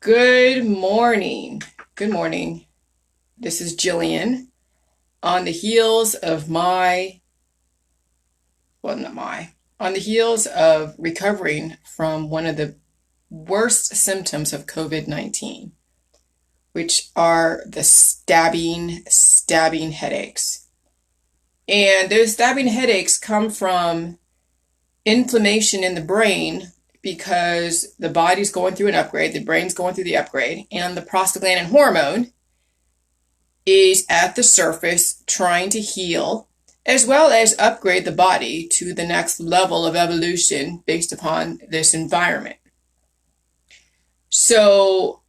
Good morning. Good morning. This is Jillian. On the heels of on the heels of recovering from one of the worst symptoms of COVID-19, which are the stabbing headaches. And those stabbing headaches come from inflammation in the brain because the body's going through an upgrade, the brain's going through the upgrade, and the prostaglandin hormone is at the surface trying to heal as well as upgrade the body to the next level of evolution based upon this environment. So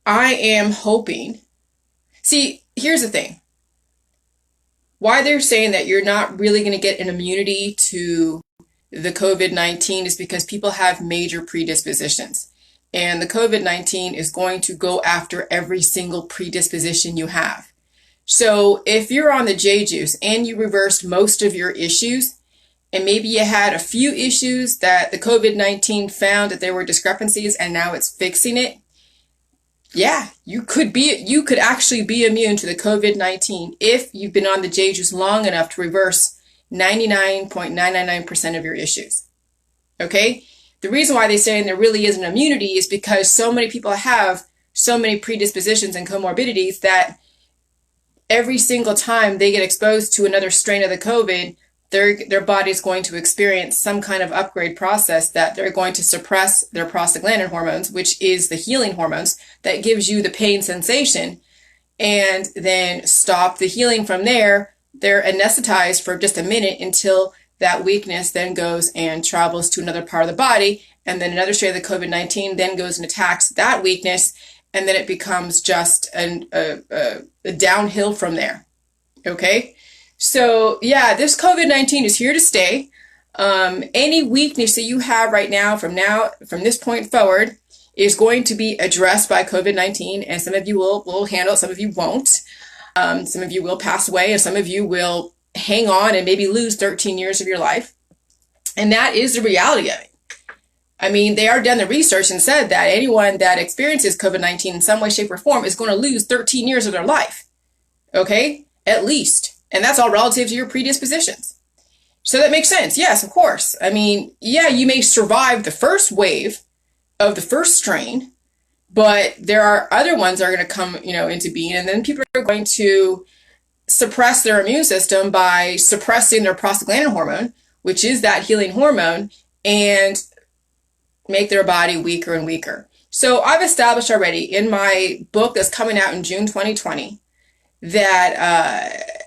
I am hoping, see, here's the thing. Why they're saying that you're not really going to get an immunity to the COVID-19 is because people have major predispositions. And the COVID-19 is going to go after every single predisposition you have. So if you're on the J juice and you reversed most of your issues, and maybe you had a few issues that the COVID-19 found that there were discrepancies and now it's fixing it, yeah, you could actually be immune to the COVID-19 if you've been on the J juice long enough to reverse 99.999% of your issues. Okay? The reason why they're saying there really isn't immunity is because so many people have so many predispositions and comorbidities that every single time they get exposed to another strain of the COVID, their body's going to experience some kind of upgrade process that they're going to suppress their prostaglandin hormones, which is the healing hormones that gives you the pain sensation, and then stop the healing from there. They're anesthetized for just a minute until that weakness then goes and travels to another part of the body, and then another strain of the COVID-19 then goes and attacks that weakness, and then it becomes just a downhill from there. Okay? So yeah, this COVID-19 is here to stay. Any weakness that you have right now, from this point forward, is going to be addressed by COVID-19, and some of you will handle it, some of you won't. Some of you will pass away, and some of you will hang on and maybe lose 13 years of your life. And that is the reality of it. I mean, they already done the research and said that anyone that experiences COVID-19 in some way, shape, or form is going to lose 13 years of their life. Okay? At least. And that's all relative to your predispositions. So that makes sense. Yes, of course. I mean, yeah, you may survive the first wave of the first strain, but there are other ones that are going to come, into being, and then people are going to suppress their immune system by suppressing their prostaglandin hormone, which is that healing hormone, and make their body weaker and weaker. So I've established already in my book that's coming out in June 2020 that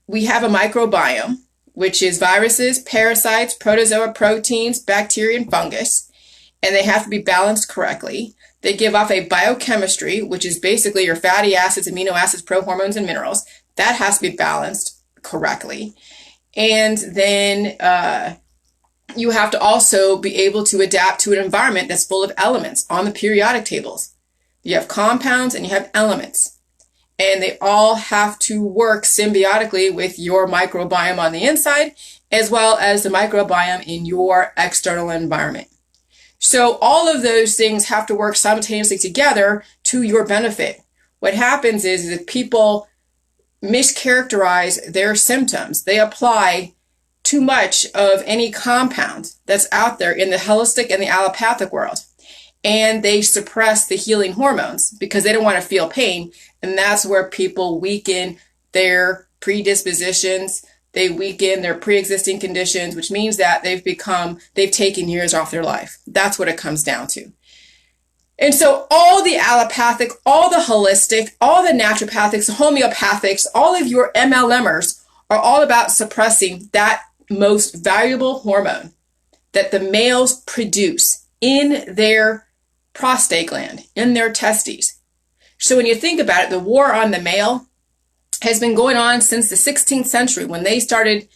we have a microbiome, which is viruses, parasites, protozoa, proteins, bacteria, and fungus, and they have to be balanced correctly. They give off a biochemistry, which is basically your fatty acids, amino acids, prohormones, and minerals. That has to be balanced correctly. And then you have to also be able to adapt to an environment that's full of elements on the periodic tables. You have compounds and you have elements. And they all have to work symbiotically with your microbiome on the inside, as well as the microbiome in your external environment. So all of those things have to work simultaneously together to your benefit. What happens is that people mischaracterize their symptoms. They apply too much of any compound that's out there in the holistic and the allopathic world. And they suppress the healing hormones because they don't want to feel pain. And that's where people weaken their predispositions. They weaken their pre-existing conditions, which means that they've taken years off their life. That's what it comes down to. And so all the allopathic, all the holistic, all the naturopathics, homeopathics, all of your MLMers are all about suppressing that most valuable hormone that the males produce in their prostate gland, in their testes. So when you think about it, the war on the male has been going on since the 16th century when they started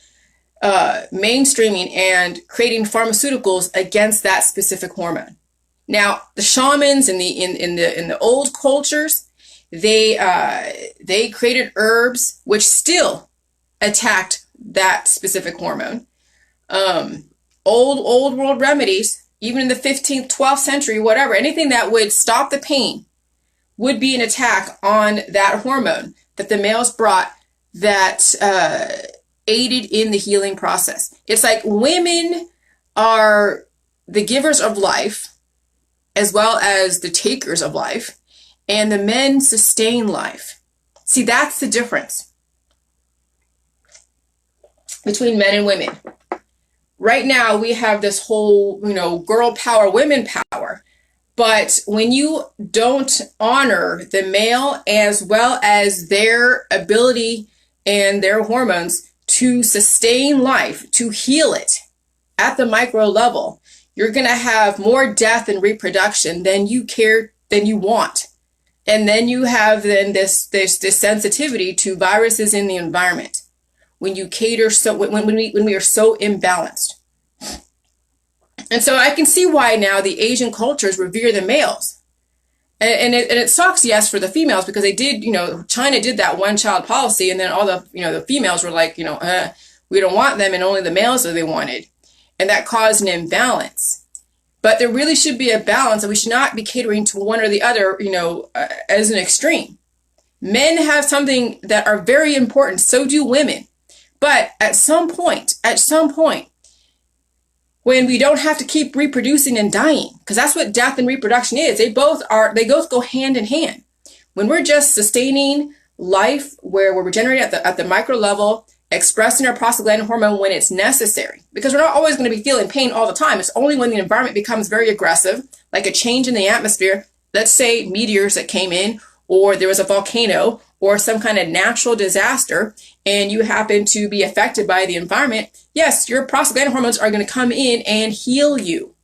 mainstreaming and creating pharmaceuticals against that specific hormone. Now, the shamans in the old cultures, they created herbs which still attacked that specific hormone. Old world remedies even in the 15th, 12th century, whatever, anything that would stop the pain would be an attack on that hormone that the males brought that aided in the healing process. It's like women are the givers of life as well as the takers of life, and the men sustain life. See, that's the difference between men and women. Right now, we have this whole, girl power, women power. But when you don't honor the male as well as their ability and their hormones to sustain life, to heal it at the micro level, you're going to have more death and reproduction than you want. And then you have this sensitivity to viruses in the environment when you cater when we are so imbalanced. And so I can see why now the Asian cultures revere the males. And it sucks, yes, for the females, because they did, China did that one child policy, and then all the, the females were like, we don't want them, and only the males that they wanted. And that caused an imbalance. But there really should be a balance, and we should not be catering to one or the other, as an extreme. Men have something that are very important, so do women. But at some point, when we don't have to keep reproducing and dying, because that's what death and reproduction is. They both go hand in hand. When we're just sustaining life, where we're regenerating at the micro level, expressing our prostaglandin hormone when it's necessary, because we're not always going to be feeling pain all the time. It's only when the environment becomes very aggressive, like a change in the atmosphere. Let's say meteors that came in, or there was a volcano, or some kind of natural disaster, and you happen to be affected by the environment. Yes, your prostaglandin hormones are going to come in and heal you.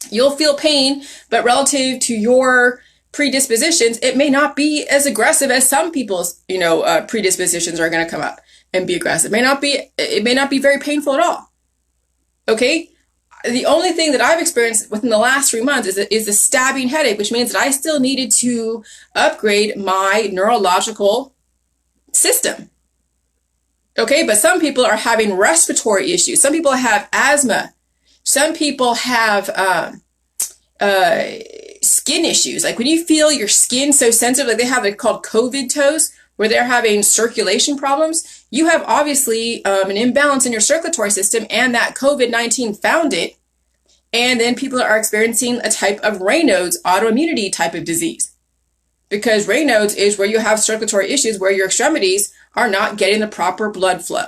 You'll feel pain, but relative to your predispositions, it may not be as aggressive as some people's, predispositions are going to come up and be aggressive. It may not be very painful at all. Okay? The only thing that I've experienced within the last 3 months is a stabbing headache, which means that I still needed to upgrade my neurological system. Okay, but some people are having respiratory issues. Some people have asthma. Some people have skin issues. Like when you feel your skin so sensitive, like they have it called COVID toes, where they're having circulation problems, you have obviously an imbalance in your circulatory system, and that COVID-19 found it. And then people are experiencing a type of Raynaud's autoimmunity type of disease. Because Raynaud's is where you have circulatory issues where your extremities are not getting the proper blood flow.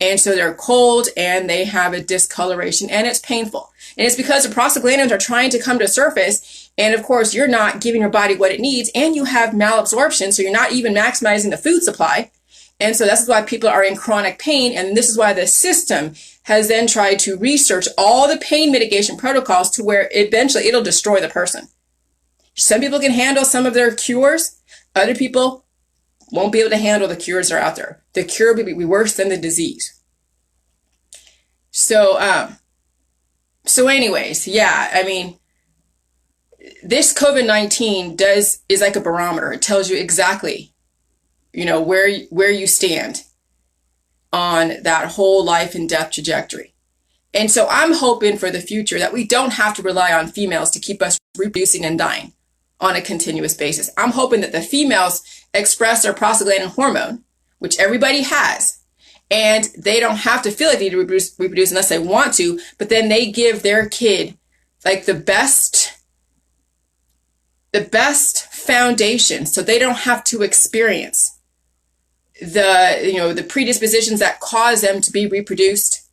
And so they're cold and they have a discoloration and it's painful. And it's because the prostaglandins are trying to come to surface. And of course, you're not giving your body what it needs, and you have malabsorption. So you're not even maximizing the food supply. And so this is why people are in chronic pain. And this is why the system has then tried to research all the pain mitigation protocols to where eventually it'll destroy the person. Some people can handle some of their cures. Other people won't be able to handle the cures that are out there. The cure will be worse than the disease. So anyways, yeah, I mean, this COVID-19 is like a barometer. It tells you exactly, where you stand on that whole life and death trajectory. And so I'm hoping for the future that we don't have to rely on females to keep us reproducing and dying on a continuous basis. I'm hoping that the females express their prostaglandin hormone, which everybody has, and they don't have to feel like they need to reproduce unless they want to, but then they give their kid like the best foundation, so they don't have to experience the predispositions that cause them to be reproduced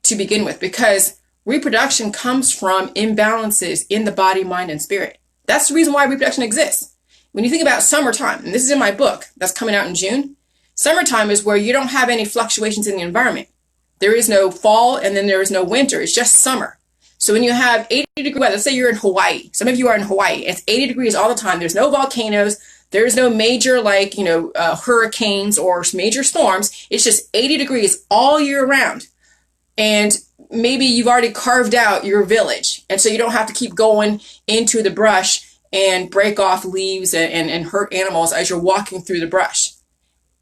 to begin with, because reproduction comes from imbalances in the body, mind, and spirit. That's the reason why reproduction exists. When you think about summertime, and this is in my book that's coming out in June, summertime is where you don't have any fluctuations in the environment. There is no fall and then there is no winter. It's just summer. So when you have 80-degree weather, let's say you're in Hawaii. Some of you are in Hawaii. It's 80 degrees all the time. There's no volcanoes. There's no major hurricanes or major storms. It's just 80 degrees all year round. And maybe you've already carved out your village. And so you don't have to keep going into the brush and break off leaves and hurt animals as you're walking through the brush.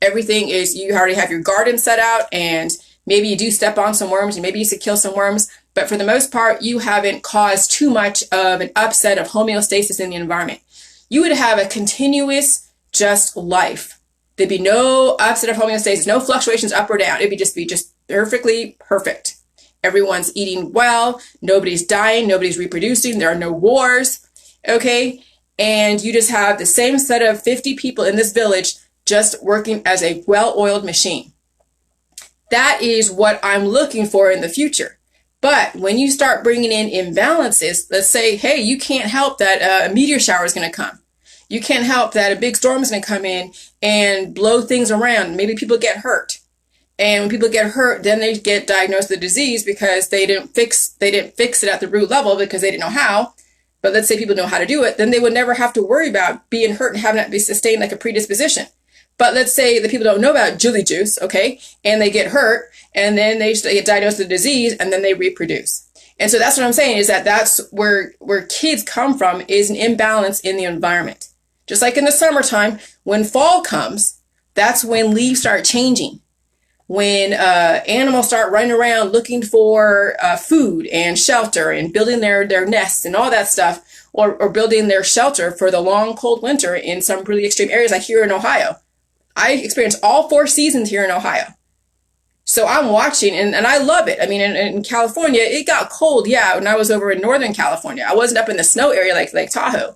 Everything is, you already have your garden set out, and maybe you do step on some worms and maybe you should kill some worms, But for the most part, you haven't caused too much of an upset of homeostasis in the environment. You would have a continuous, just life. There'd be no upset of homeostasis, no fluctuations up or down. It'd be just perfectly perfect. Everyone's eating well. Nobody's dying. Nobody's reproducing. There are no wars. Okay. And you just have the same set of 50 people in this village just working as a well-oiled machine. That is what I'm looking for in the future. But when you start bringing in imbalances, let's say, hey, you can't help that a meteor shower is going to come. You can't help that a big storm is going to come in and blow things around. Maybe people get hurt. And when people get hurt, then they get diagnosed with the disease because they didn't fix it at the root level because they didn't know how. But let's say people know how to do it, then they would never have to worry about being hurt and having that be sustained like a predisposition. But let's say the people don't know about jelly juice, okay, and they get hurt, and then they get diagnosed with the disease, and then they reproduce. And so that's what I'm saying, is that that's where kids come from, is an imbalance in the environment. Just like in the summertime, when fall comes, that's when leaves start changing. When animals start running around looking for food and shelter and building their nests and all that stuff, or building their shelter for the long, cold winter in some really extreme areas like here in Ohio. I experienced all 4 seasons here in Ohio. So I'm watching, and I love it. I mean, in California, it got cold, yeah, when I was over in Northern California. I wasn't up in the snow area like Lake Tahoe.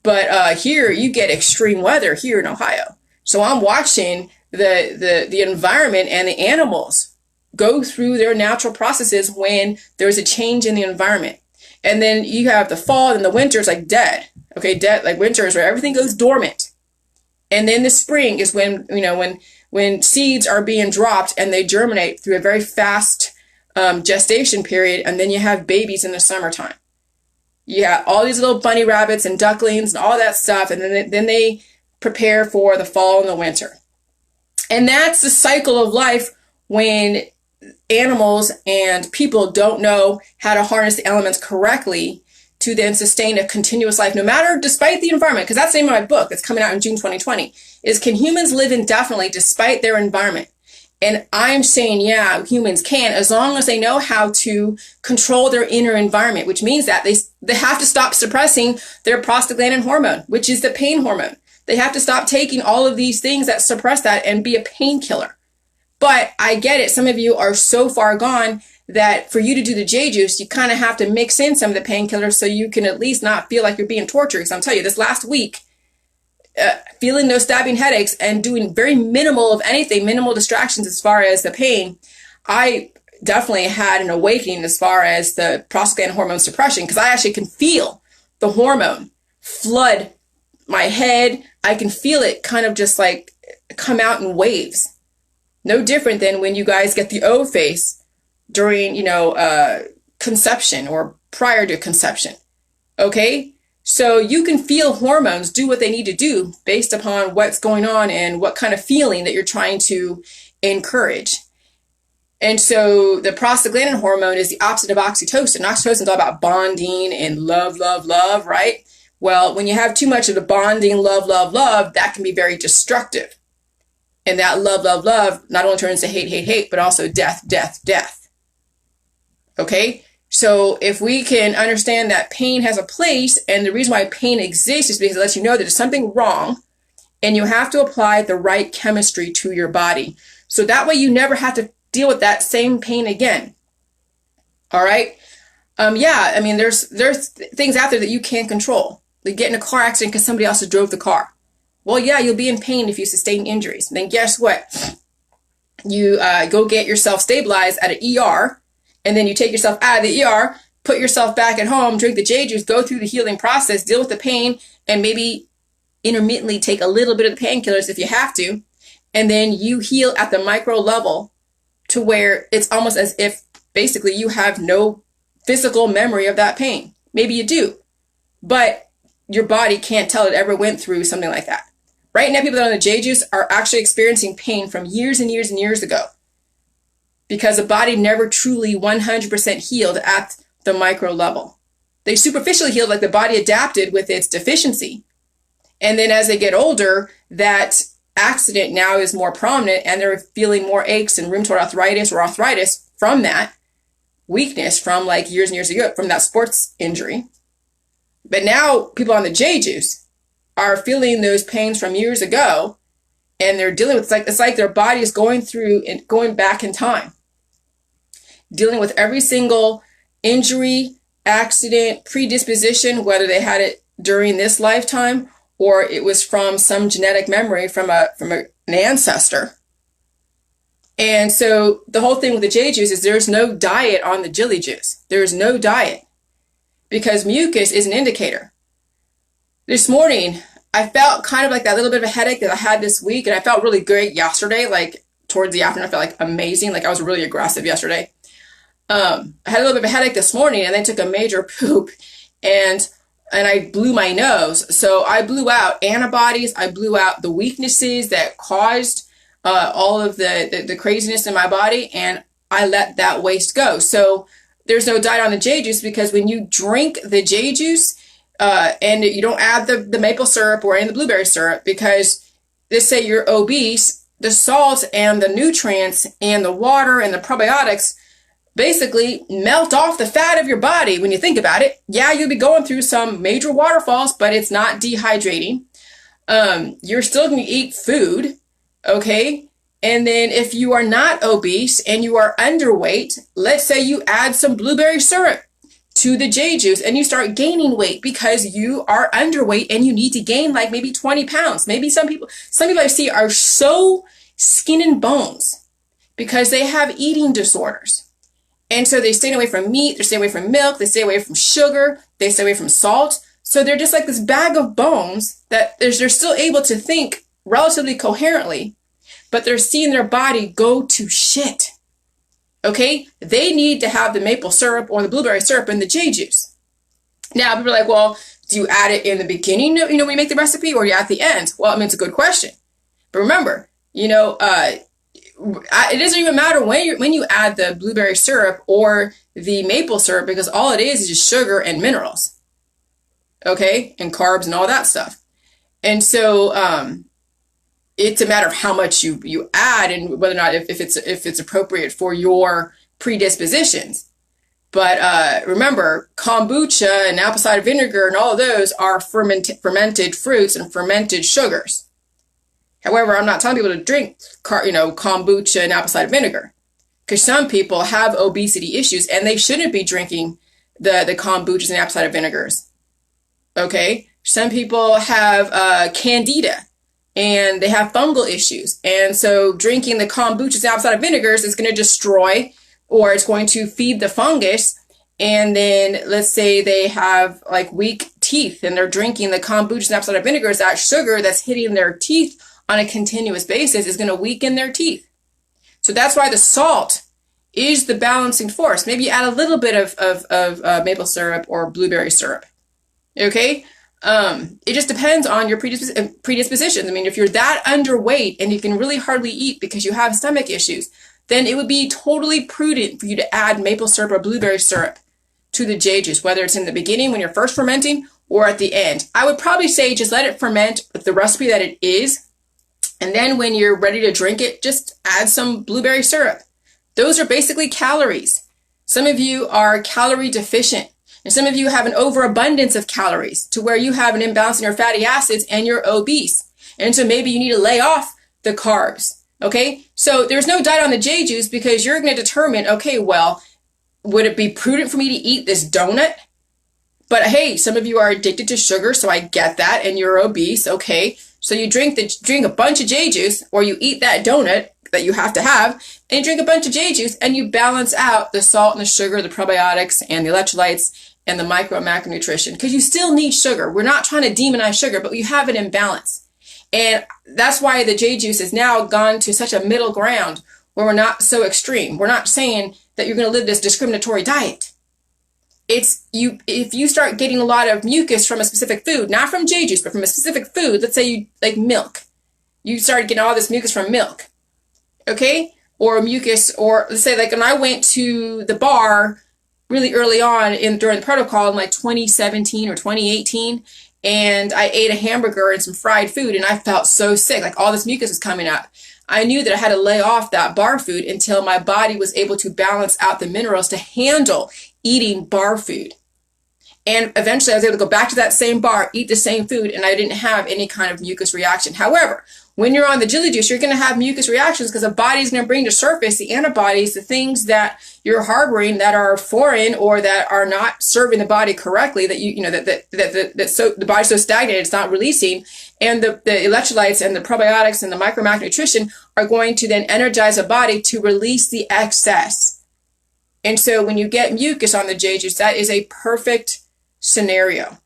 But here, you get extreme weather here in Ohio. So I'm watching the environment and the animals go through their natural processes when there's a change in the environment. And then you have the fall and the winter is like dead. Okay, dead, like winter is where everything goes dormant. And then the spring is when, when seeds are being dropped and they germinate through a very fast gestation period. And then you have babies in the summertime. You have all these little bunny rabbits and ducklings and all that stuff. And then they prepare for the fall and the winter. And that's the cycle of life when animals and people don't know how to harness the elements correctly to then sustain a continuous life, no matter, despite the environment. Because that's the name of my book that's coming out in June 2020, is Can Humans Live Indefinitely Despite Their Environment? And I'm saying, yeah, humans can, as long as they know how to control their inner environment, which means that they have to stop suppressing their prostaglandin hormone, which is the pain hormone. They have to stop taking all of these things that suppress that and be a painkiller. But I get it. Some of you are so far gone that for you to do the J juice, you kind of have to mix in some of the painkillers so you can at least not feel like you're being tortured. Because I'm telling you, this last week, feeling those stabbing headaches and doing very minimal of anything, minimal distractions as far as the pain, I definitely had an awakening as far as the prostaglandin hormone suppression, because I actually can feel the hormone flood my head. I can feel it kind of just like come out in waves. No different than when you guys get the O face during, conception or prior to conception. Okay? So you can feel hormones do what they need to do based upon what's going on and what kind of feeling that you're trying to encourage. And so the prostaglandin hormone is the opposite of oxytocin. Oxytocin is all about bonding and love, love, love, right? Well, when you have too much of the bonding, love, love, love, that can be very destructive. And that love, love, love not only turns to hate, hate, hate, but also death, death, death. Okay? So if we can understand that pain has a place, and the reason why pain exists is because it lets you know that there's something wrong, and you have to apply the right chemistry to your body. So that way you never have to deal with that same pain again. All right? There's things out there that you can't control. Like get in a car accident because somebody else drove the car. Well, yeah, you'll be in pain if you sustain injuries. And then guess what? You go get yourself stabilized at an ER, and then you take yourself out of the ER, put yourself back at home, drink the J juice, go through the healing process, deal with the pain, and maybe intermittently take a little bit of the painkillers if you have to. And then you heal at the micro level to where it's almost as if basically you have no physical memory of that pain. Maybe you do, but your body can't tell it ever went through something like that. Right now, people that are on the J juice are actually experiencing pain from years and years and years ago because the body never truly 100% healed at the micro level. They superficially healed, like the body adapted with its deficiency. And then as they get older, that accident now is more prominent and they're feeling more aches and rheumatoid arthritis or arthritis from that. weakness from like years and years ago from that sports injury. But now people on the J juice are feeling those pains from years ago, and they're dealing with it's like their body is going through and going back in time, dealing with every single injury, accident, predisposition, whether they had it during this lifetime or it was from some genetic memory from an ancestor. And so the whole thing with the J juice is there's no diet on the Jilly juice. There's no diet because mucus is an indicator. This morning, I felt kind of like that little bit of a headache that I had this week, and I felt really great yesterday. Like towards the afternoon, I felt like amazing. Like I was really aggressive yesterday. I had a little bit of a headache this morning, and then took a major poop, and I blew my nose. So I blew out antibodies. I blew out the weaknesses that caused all of the craziness in my body, and I let that waste go. So there's no diet on the J juice because when you drink the J juice, and you don't add the maple syrup or any of the blueberry syrup, because let's say you're obese, the salt and the nutrients and the water and the probiotics basically melt off the fat of your body when you think about it. Yeah, you'll be going through some major waterfalls, but it's not dehydrating. You're still going to eat food, okay? And then if you are not obese and you are underweight, let's say you add some blueberry syrup to the J juice and you start gaining weight because you are underweight and you need to gain like maybe 20 pounds. Maybe some people I see are so skin and bones because they have eating disorders. And so they stay away from meat, they stay away from milk, they stay away from sugar, they stay away from salt. So they're just like this bag of bones that they're still able to think relatively coherently, but they're seeing their body go to shit. Okay, they need to have the maple syrup or the blueberry syrup in the J juice. Now, people are like, well, do you add it in the beginning, when you make the recipe, or at the end? Well, I mean, it's a good question. But remember, it doesn't even matter when you add the blueberry syrup or the maple syrup, because all it is just sugar and minerals. Okay, and carbs and all that stuff. And so, it's a matter of how much you add and whether or not if it's appropriate for your predispositions. But remember, kombucha and apple cider vinegar and all of those are fermented fruits and fermented sugars. However, I'm not telling people to drink kombucha and apple cider vinegar, because some people have obesity issues and they shouldn't be drinking the kombuchas and apple cider vinegars. Okay, some people have candida and they have fungal issues. And so drinking the kombuchas and apple cider vinegars is going to destroy, or it's going to feed the fungus. And then let's say they have like weak teeth and they're drinking the kombuchas and apple cider vinegars, that sugar that's hitting their teeth on a continuous basis is going to weaken their teeth. So that's why the salt is the balancing force. Maybe you add a little bit of maple syrup or blueberry syrup. Okay? It just depends on your predispositions. I mean, if you're that underweight and you can really hardly eat because you have stomach issues, then it would be totally prudent for you to add maple syrup or blueberry syrup to the J juice, whether it's in the beginning when you're first fermenting or at the end. I would probably say just let it ferment with the recipe that it is. And then when you're ready to drink it, just add some blueberry syrup. Those are basically calories. Some of you are calorie deficient. And some of you have an overabundance of calories to where you have an imbalance in your fatty acids and you're obese. And so maybe you need to lay off the carbs. Okay. So there's no diet on the J juice because you're going to determine, okay, well, would it be prudent for me to eat this donut? But hey, some of you are addicted to sugar, so I get that, and you're obese. Okay. So you drink a bunch of J juice, or you eat that donut that you have to have, and you drink a bunch of J juice, and you balance out the salt and the sugar, the probiotics and the electrolytes and the micro and macronutrition, because you still need sugar. We're not trying to demonize sugar, but you have an imbalance. And that's why the J juice has now gone to such a middle ground where we're not so extreme. We're not saying that you're going to live this discriminatory diet. It's if you start getting a lot of mucus from a specific food, not from J juice, but from a specific food, let's say you like milk. You started getting all this mucus from milk. Okay? Or mucus, or let's say like when I went to the bar really early on during the protocol in like 2017 or 2018, and I ate a hamburger and some fried food, and I felt so sick, like all this mucus was coming up. I knew that I had to lay off that bar food until my body was able to balance out the minerals to handle eating bar food. And eventually I was able to go back to that same bar, eat the same food, and I didn't have any kind of mucus reaction. However, when you're on the jelly juice, you're going to have mucus reactions because the body's going to bring to surface the antibodies, the things that you're harboring that are foreign or that are not serving the body correctly, that so the body's so stagnated it's not releasing, and the electrolytes and the probiotics and the micronutrition are going to then energize the body to release the excess. And so when you get mucus on the J juice, that is a perfect scenario.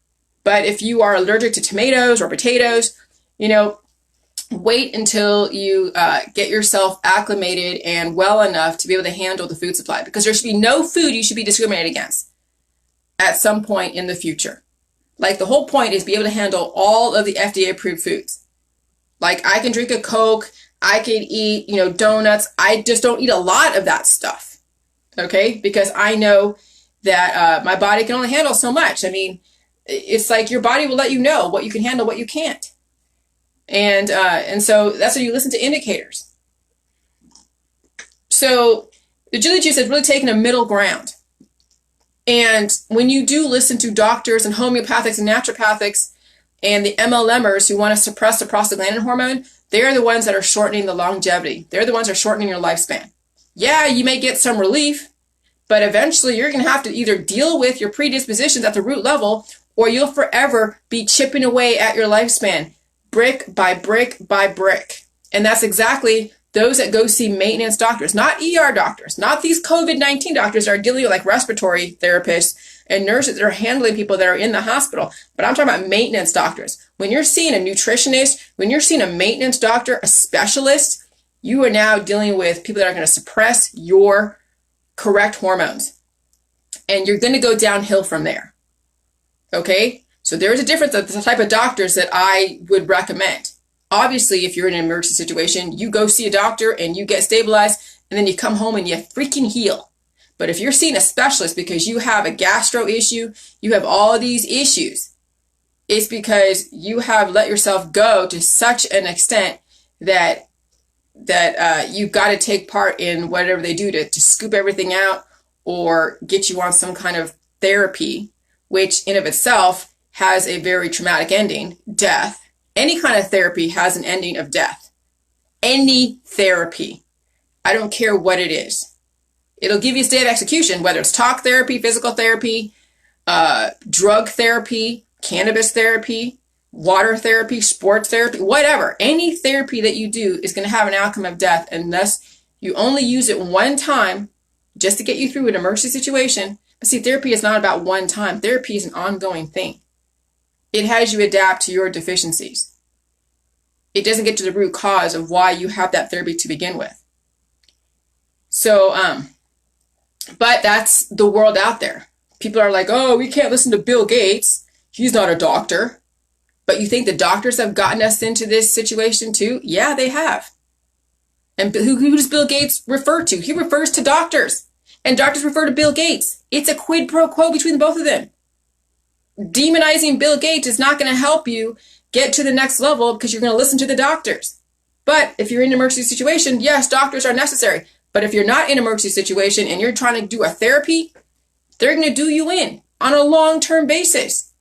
But if you are allergic to tomatoes or potatoes, wait until you get yourself acclimated and well enough to be able to handle the food supply, because there should be no food you should be discriminated against at some point in the future. Like, the whole point is be able to handle all of the FDA approved foods. Like, I can drink a Coke, I can eat, donuts. I just don't eat a lot of that stuff. Okay? Because I know that my body can only handle so much. I mean, it's like your body will let you know what you can handle, what you can't. And so that's why you listen to indicators. So the jelly juice has really taken a middle ground. And when you do listen to doctors and homeopathics and naturopathics and the MLMers who want to suppress the prostaglandin hormone, they're the ones that are shortening the longevity. They're the ones that are shortening your lifespan. Yeah, you may get some relief, but eventually you're going to have to either deal with your predispositions at the root level, or you'll forever be chipping away at your lifespan, brick by brick by brick. And that's exactly those that go see maintenance doctors, not ER doctors, not these COVID-19 doctors that are dealing with like respiratory therapists and nurses that are handling people that are in the hospital. But I'm talking about maintenance doctors. When you're seeing a nutritionist, when you're seeing a maintenance doctor, a specialist, you are now dealing with people that are going to suppress your correct hormones. And you're going to go downhill from there. Okay? So there is a difference of the type of doctors that I would recommend. Obviously, if you're in an emergency situation, you go see a doctor and you get stabilized, and then you come home and you freaking heal. But if you're seeing a specialist because you have a gastro issue, you have all of these issues, it's because you have let yourself go to such an extent that you've got to take part in whatever they do to scoop everything out or get you on some kind of therapy, which in of itself has a very traumatic ending, death. Any kind of therapy has an ending of death. Any therapy. I don't care what it is. It'll give you a state of execution, whether it's talk therapy, physical therapy, drug therapy, cannabis therapy, water therapy, sports therapy, whatever. Any therapy that you do is going to have an outcome of death unless you only use it one time just to get you through an emergency situation. But see, therapy is not about one time. Therapy is an ongoing thing. It has you adapt to your deficiencies. It doesn't get to the root cause of why you have that therapy to begin with. So, but that's the world out there. People are like, oh, we can't listen to Bill Gates. He's not a doctor. But you think the doctors have gotten us into this situation too? Yeah, they have. And who does Bill Gates refer to? He refers to doctors. And doctors refer to Bill Gates. It's a quid pro quo between the both of them. Demonizing Bill Gates is not going to help you get to the next level because you're going to listen to the doctors. But if you're in an emergency situation, yes, doctors are necessary. But if you're not in an emergency situation and you're trying to do a therapy, they're going to do you in on a long-term basis.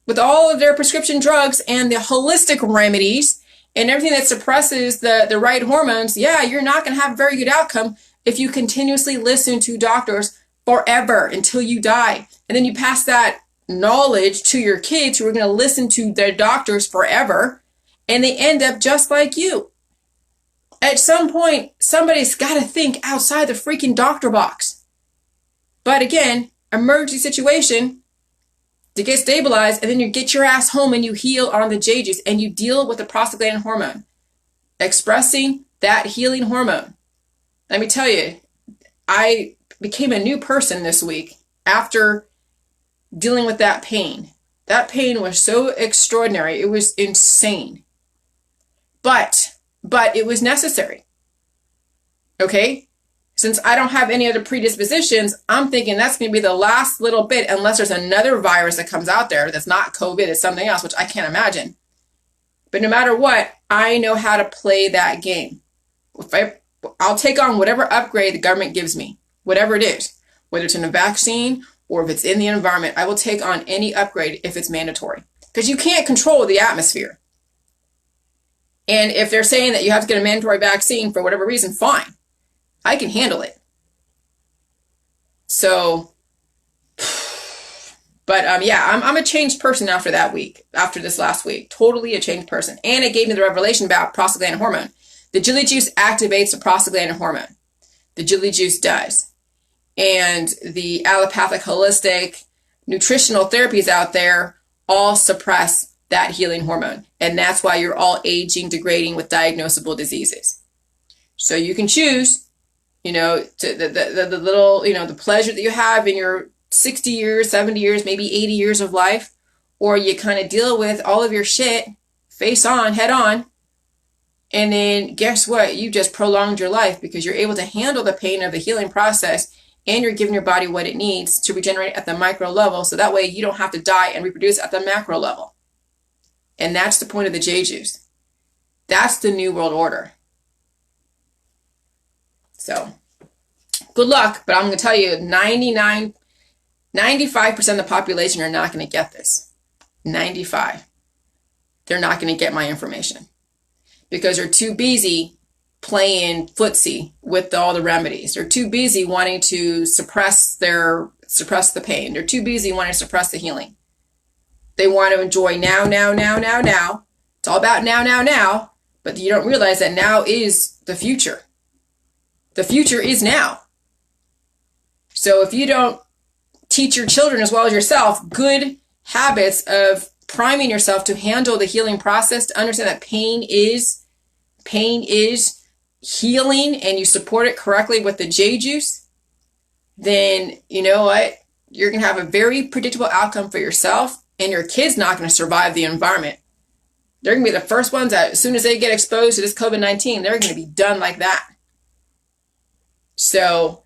With all of their prescription drugs and the holistic remedies and everything that suppresses the right hormones, yeah, you're not going to have a very good outcome if you continuously listen to doctors forever until you die. And then you pass that knowledge to your kids who are going to listen to their doctors forever, and they end up just like you. At some point, somebody's got to think outside the freaking doctor box. But again, emergency situation, to get stabilized, and then you get your ass home and you heal on the J juice and you deal with the prostaglandin hormone, expressing that healing hormone. Let me tell you, I became a new person this week after dealing with that pain. That pain was so extraordinary. It was insane. But it was necessary. Okay? Since I don't have any other predispositions, I'm thinking that's going to be the last little bit, unless there's another virus that comes out there that's not COVID, it's something else, which I can't imagine. But no matter what, I know how to play that game. I'll take on whatever upgrade the government gives me, whatever it is, whether it's in a vaccine or if it's in the environment, I will take on any upgrade if it's mandatory. Because you can't control the atmosphere. And if they're saying that you have to get a mandatory vaccine for whatever reason, fine. I can handle it. So, but yeah, I'm a changed person after that week, after this last week. Totally a changed person. And it gave me the revelation about prostaglandin hormone. The jelly juice activates the prostaglandin hormone. The jelly juice does. And the allopathic, holistic, nutritional therapies out there all suppress that healing hormone. And that's why you're all aging, degrading with diagnosable diseases. So you can choose, the little, the pleasure that you have in your 60 years, 70 years, maybe 80 years of life, or you kind of deal with all of your shit face on, head on. And then guess what? You just prolonged your life because you're able to handle the pain of the healing process, and you're giving your body what it needs to regenerate at the micro level. So that way you don't have to die and reproduce at the macro level. And that's the point of the J juice. That's the new world order. So good luck, but I'm going to tell you 95% of the population are not going to get this. 95. They're not going to get my information because they're too busy playing footsie with all the remedies. They're too busy wanting to suppress the pain. They're too busy wanting to suppress the healing. They want to enjoy now. It's all about now. But you don't realize that now is the future. The future is now. So if you don't teach your children as well as yourself good habits of priming yourself to handle the healing process, to understand that pain is healing, and you support it correctly with the J juice, then you know what? You're going to have a very predictable outcome for yourself, and your kid's not going to survive the environment. They're going to be the first ones that, as soon as they get exposed to this COVID-19, they're going to be done like that. So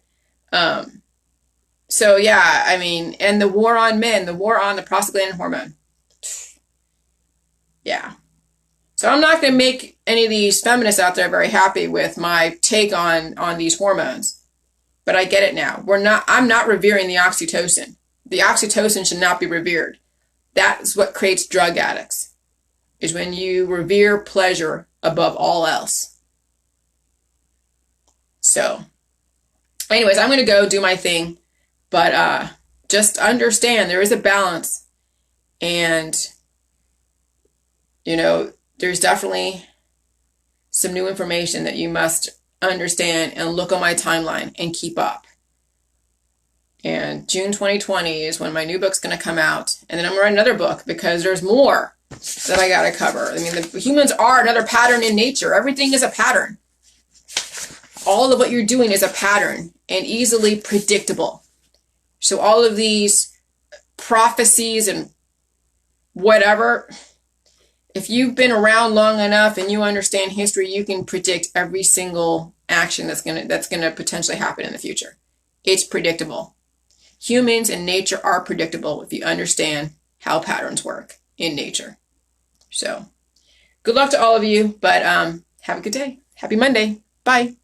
yeah, I mean, and the war on men, the war on the prostaglandin hormone. Yeah. So I'm not going to make any of these feminists out there very happy with my take on these hormones. But I get it now. I'm not revering the oxytocin. The oxytocin should not be revered. That's what creates drug addicts, is when you revere pleasure above all else. So anyways, I'm going to go do my thing. But just understand there is a balance. And, there's definitely some new information that you must understand and look on my timeline and keep up. And June 2020 is when my new book's going to come out. And then I'm going to write another book because there's more that I got to cover. I mean, the humans are another pattern in nature. Everything is a pattern. All of what you're doing is a pattern and easily predictable. So all of these prophecies and whatever, if you've been around long enough and you understand history, you can predict every single action that's gonna potentially happen in the future. It's predictable. Humans and nature are predictable if you understand how patterns work in nature. So good luck to all of you, but have a good day. Happy Monday. Bye.